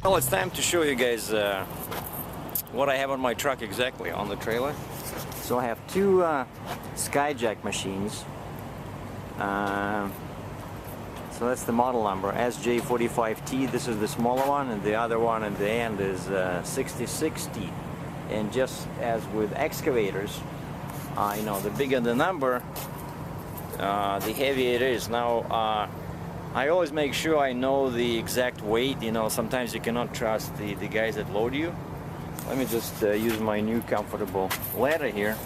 Well, it's time to show you guys what I have on my truck exactly on the trailer. So I have two Skyjack machines. So that's the model number, SJ45T. This is the smaller one, and the other one at the end is 66T. And just as with excavators, you know, the bigger the number, the heavier it is. Now, I always make sure I know the exact weight. You know, sometimes you cannot trust the guys that load you. Let me just use my new comfortable ladder here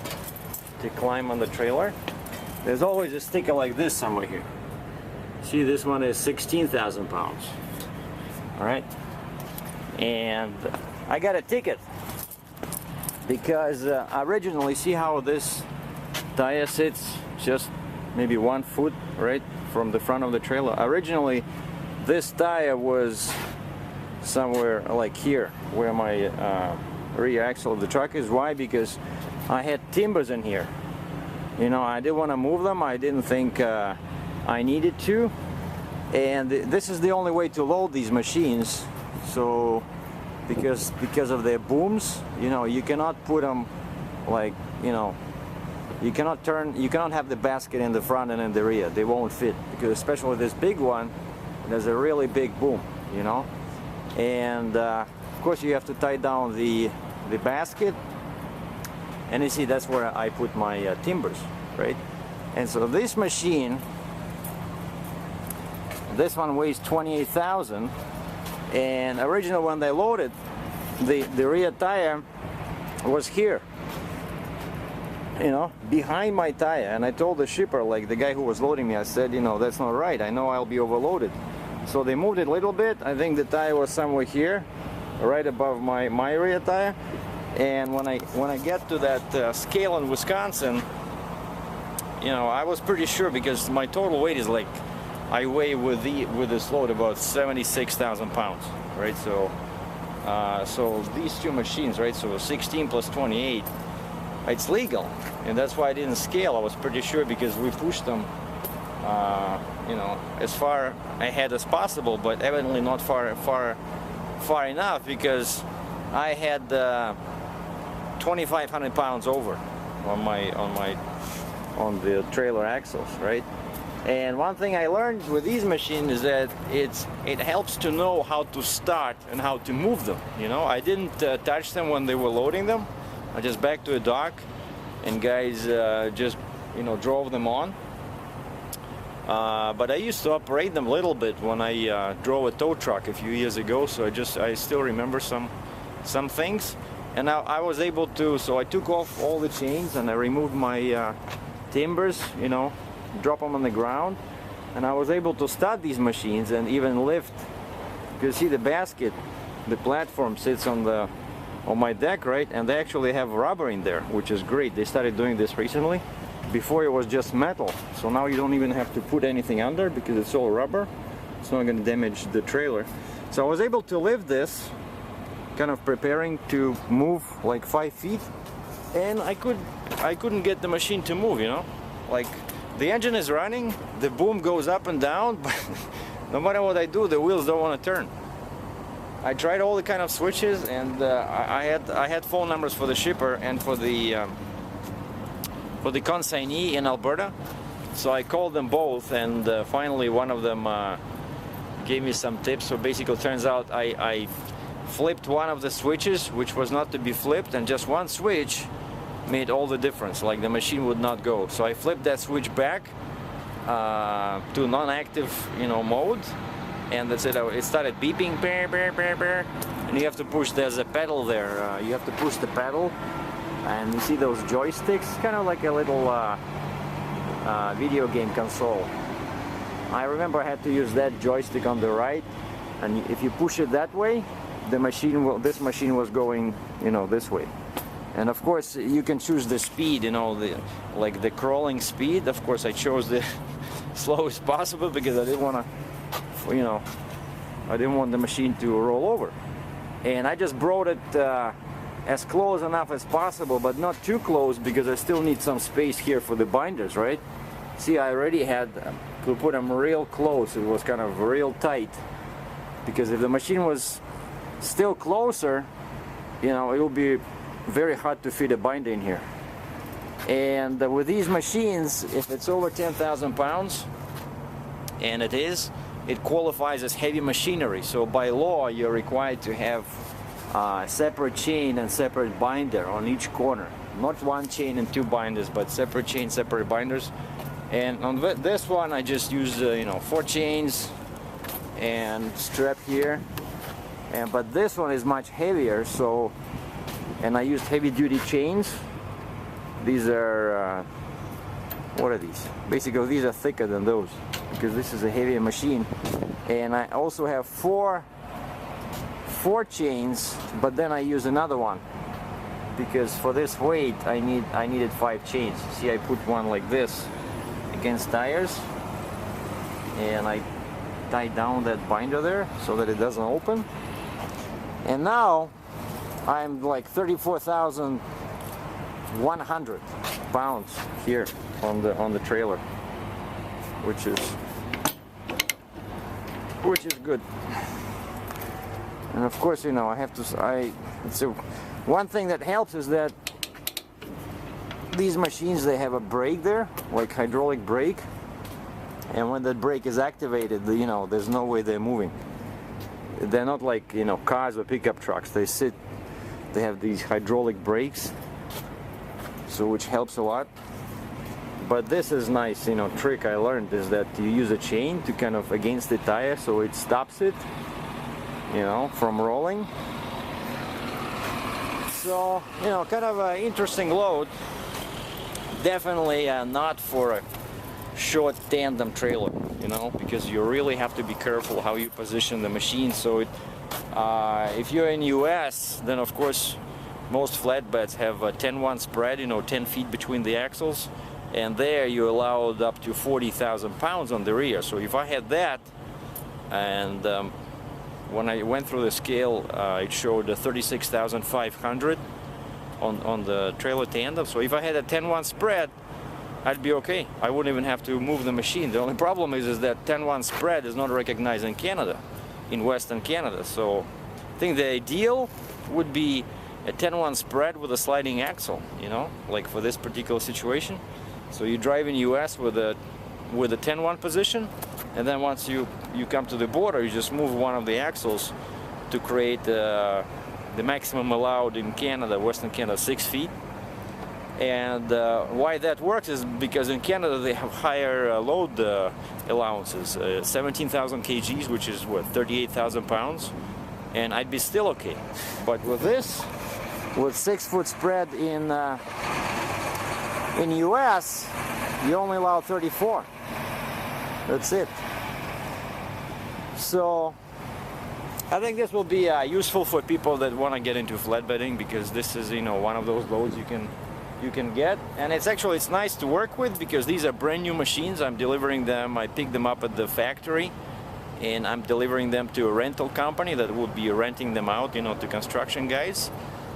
to climb on the trailer. There's always a sticker like this somewhere here. See, this one is 16,000 pounds. All right, and I got a ticket because originally, see how this tire sits just maybe 1 foot right from the front of the trailer. Originally, this tire was somewhere like here, where my rear axle of the truck is. Why? Because I had timbers in here. You know, I didn't want to move them. I didn't think I needed to, and this is the only way to load these machines. So because of their booms, you know, you cannot put them like, you know, you cannot have the basket in the front and in the rear. They won't fit, because especially this big one, there's a really big boom, you know. And of course you have to tie down the basket, and you see that's where I put my timbers, right? And so this machine, this one weighs 28,000, and originally when they loaded, the rear tire was here, you know, behind my tire. And I told the shipper, like the guy who was loading me, I said, you know, that's not right. I know I'll be overloaded. So they moved it a little bit. I think the tire was somewhere here, right above my rear tire. And when I get to that scale in Wisconsin, you know, I was pretty sure, because my total weight is like, I weigh with this load about 76,000 pounds, right? So so these two machines, right? So 16 plus 28, it's legal, and that's why I didn't scale. I was pretty sure, because we pushed them, you know, as far ahead as possible, but evidently not far enough, because I had 2,500 pounds over on the trailer axles, right? And one thing I learned with these machines is that it helps to know how to start and how to move them. You know, I didn't touch them when they were loading them. I just backed to a dock, and guys just, you know, drove them on. But I used to operate them a little bit when I drove a tow truck a few years ago, so I still remember some things. And now I was able to, so I took off all the chains and I removed my timbers, you know, drop them on the ground, and I was able to start these machines and even lift. You see the basket, the platform sits on my deck, right? And they actually have rubber in there, which is great. They started doing this recently. Before it was just metal, so now you don't even have to put anything under, because it's all rubber. It's not going to damage the trailer. So I was able to lift this, kind of preparing to move like 5 feet, and I couldn't get the machine to move, you know. Like, the engine is running, the boom goes up and down, but no matter what I do, the wheels don't want to turn. I tried all the kind of switches, and I had phone numbers for the shipper and for the consignee in Alberta. So I called them both, and finally one of them gave me some tips. So basically, it turns out I flipped one of the switches, which was not to be flipped, and just one switch made all the difference. Like, the machine would not go. So I flipped that switch back to non-active, you know, mode, and that's it. It started beeping, beep, beep, beep, beep. And you have to push. There's a pedal there. You have to push the pedal, and you see those joysticks, kind of like a little video game console. I remember I had to use that joystick on the right, and if you push it that way, this machine was going, you know, this way. And of course, you can choose the speed, you know, like the crawling speed. Of course, I chose the slowest possible, because I didn't want to, you know, I didn't want the machine to roll over. And I just brought it as close enough as possible, but not too close, because I still need some space here for the binders, right? See, I already had to put them real close. It was kind of real tight, because if the machine was still closer, you know, it will be very hard to fit a binder in here. And with these machines, if it's over 10,000 pounds, and it qualifies as heavy machinery. So by law, you're required to have separate chain and separate binder on each corner. Not one chain and two binders, but separate chain, separate binders. And on this one, I just use you know, 4 chains and strap here. But this one is much heavier, so, and I used heavy-duty chains. These are what are these? Basically, these are thicker than those because this is a heavier machine. And I also have four chains, but then I use another one because for this weight I needed 5 chains. See, I put one like this against tires, and I tie down that binder there so that it doesn't open. And now I'm like 34,100 pounds here on the trailer, which is good. And of course, you know, I have to. So one thing that helps is that these machines, they have a brake there, like hydraulic brake, and when that brake is activated, you know, there's no way they're moving. They're not like, you know, cars or pickup trucks. They have these hydraulic brakes, so which helps a lot. But this is nice, you know, trick I learned is that you use a chain to kind of against the tire so it stops it, you know, from rolling. So, you know, kind of an interesting load. Definitely not for a short tandem trailer, you know, because you really have to be careful how you position the machine. So if you're in US, then of course most flatbeds have a 10-1 spread, you know, 10 feet between the axles, and there you're allowed up to 40,000 pounds on the rear. So if I had that, and when I went through the scale, it showed 36,500 on the trailer tandem. So if I had a 10-1 spread, I'd be okay. I wouldn't even have to move the machine. The only problem is that 10-1 spread is not recognized in Canada, in Western Canada. So I think the ideal would be a 10-1 spread with a sliding axle, you know, like for this particular situation. So you drive in US with a 10-1 position, and then once you come to the border, you just move one of the axles to create the maximum allowed in Canada, Western Canada, 6 feet. And why that works is because in Canada they have higher load allowances, 17,000 kgs, which is what, 38,000 pounds, and I'd be still okay. But with this, with 6-foot spread in US, you only allow 34. That's it. So I think this will be useful for people that want to get into flatbedding, because this is, you know, one of those loads you can get, and it's nice to work with because these are brand new machines. I'm delivering them, I picked them up at the factory, and I'm delivering them to a rental company that would be renting them out, you know, to construction guys.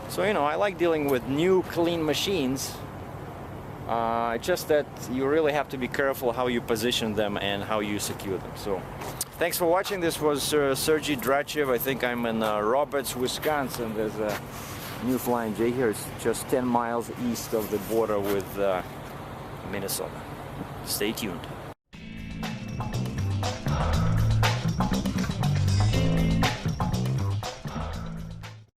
So, you know, I like dealing with new clean machines. Just that you really have to be careful how you position them and how you secure them. So thanks for watching. This was Sergey DRATCHEV. I think I'm in Roberts, Wisconsin. There's a new Flying J here. It's just 10 miles east of the border with Minnesota. Stay tuned.